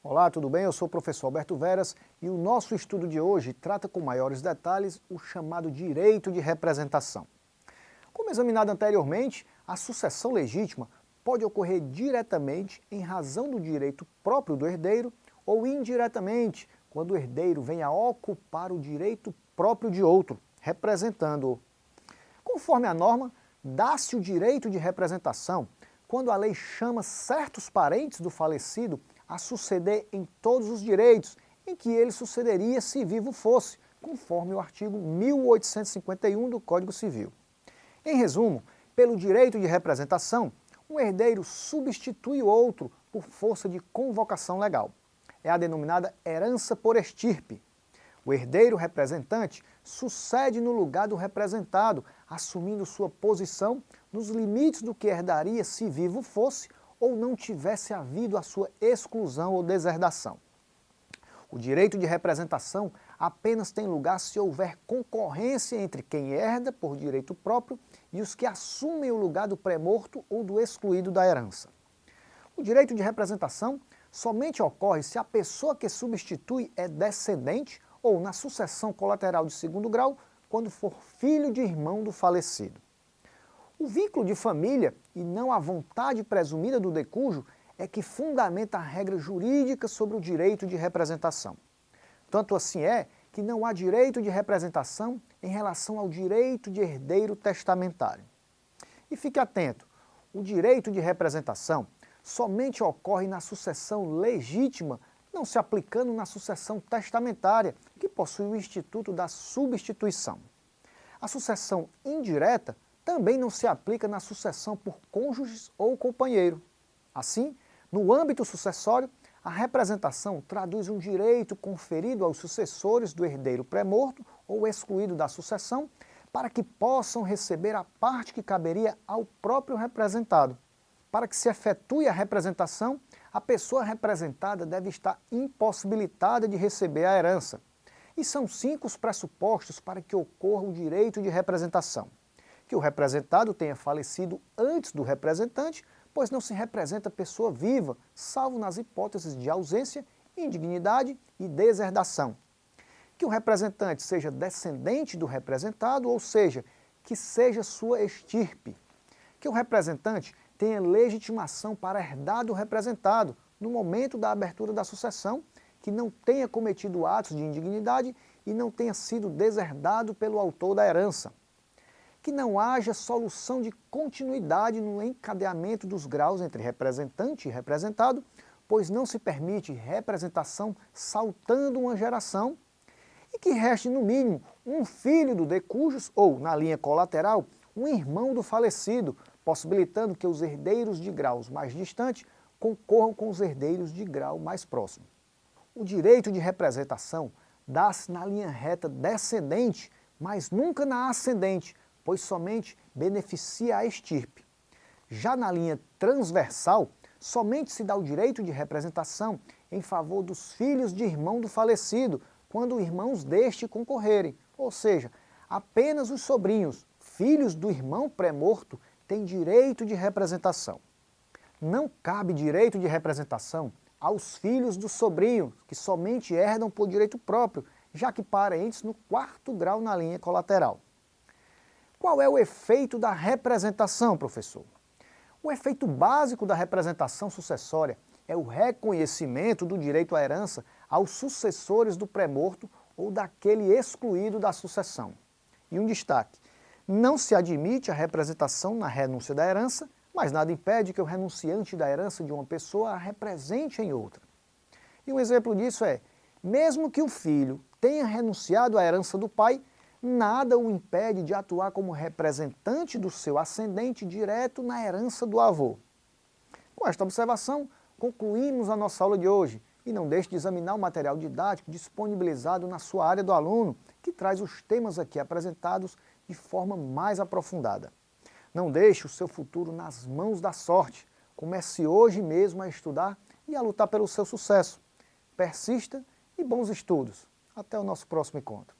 Olá, tudo bem? Eu sou o professor Alberto Veras e o nosso estudo de hoje trata com maiores detalhes o chamado direito de representação. Como examinado anteriormente, a sucessão legítima pode ocorrer diretamente em razão do direito próprio do herdeiro ou indiretamente, quando o herdeiro vem a ocupar o direito próprio de outro, representando-o. Conforme a norma, dá-se o direito de representação quando a lei chama certos parentes do falecido a suceder em todos os direitos em que ele sucederia se vivo fosse, conforme o artigo 1851 do Código Civil. Em resumo, pelo direito de representação, um herdeiro substitui o outro por força de convocação legal. É a denominada herança por estirpe. O herdeiro representante sucede no lugar do representado, assumindo sua posição nos limites do que herdaria se vivo fosse ou não tivesse havido a sua exclusão ou deserdação. O direito de representação apenas tem lugar se houver concorrência entre quem herda por direito próprio e os que assumem o lugar do pré-morto ou do excluído da herança. O direito de representação somente ocorre se a pessoa que substitui é descendente ou na sucessão colateral de segundo grau, quando for filho de irmão do falecido. O vínculo de família, e não a vontade presumida do decújo, é que fundamenta a regra jurídica sobre o direito de representação. Tanto assim é que não há direito de representação em relação ao direito de herdeiro testamentário. E fique atento, o direito de representação somente ocorre na sucessão legítima, não se aplicando na sucessão testamentária, que possui o instituto da substituição. A sucessão indireta também não se aplica na sucessão por cônjuges ou companheiro. Assim, no âmbito sucessório, a representação traduz um direito conferido aos sucessores do herdeiro pré-morto ou excluído da sucessão para que possam receber a parte que caberia ao próprio representado. Para que se efetue a representação, a pessoa representada deve estar impossibilitada de receber a herança. E são 5 os pressupostos para que ocorra o direito de representação: que o representado tenha falecido antes do representante, pois não se representa pessoa viva, salvo nas hipóteses de ausência, indignidade e deserdação. Que o representante seja descendente do representado, ou seja, que seja sua estirpe. Que o representante tenha legitimação para herdar do representado no momento da abertura da sucessão, que não tenha cometido atos de indignidade e não tenha sido deserdado pelo autor da herança. Que não haja solução de continuidade no encadeamento dos graus entre representante e representado, pois não se permite representação saltando uma geração, e que reste no mínimo um filho do decujus ou, na linha colateral, um irmão do falecido, possibilitando que os herdeiros de graus mais distantes concorram com os herdeiros de grau mais próximo. O direito de representação dá-se na linha reta descendente, mas nunca na ascendente, pois somente beneficia a estirpe. Já na linha transversal, somente se dá o direito de representação em favor dos filhos de irmão do falecido, quando irmãos deste concorrerem, ou seja, apenas os sobrinhos, filhos do irmão pré-morto, têm direito de representação. Não cabe direito de representação aos filhos do sobrinho, que somente herdam por direito próprio, já que parentes no 4º grau na linha colateral. Qual é o efeito da representação, professor? O efeito básico da representação sucessória é o reconhecimento do direito à herança aos sucessores do pré-morto ou daquele excluído da sucessão. E um destaque: não se admite a representação na renúncia da herança, mas nada impede que o renunciante da herança de uma pessoa a represente em outra. E um exemplo disso é, mesmo que o filho tenha renunciado à herança do pai, nada o impede de atuar como representante do seu ascendente direto na herança do avô. Com esta observação, concluímos a nossa aula de hoje e não deixe de examinar o material didático disponibilizado na sua área do aluno, que traz os temas aqui apresentados de forma mais aprofundada. Não deixe o seu futuro nas mãos da sorte. Comece hoje mesmo a estudar e a lutar pelo seu sucesso. Persista e bons estudos. Até o nosso próximo encontro.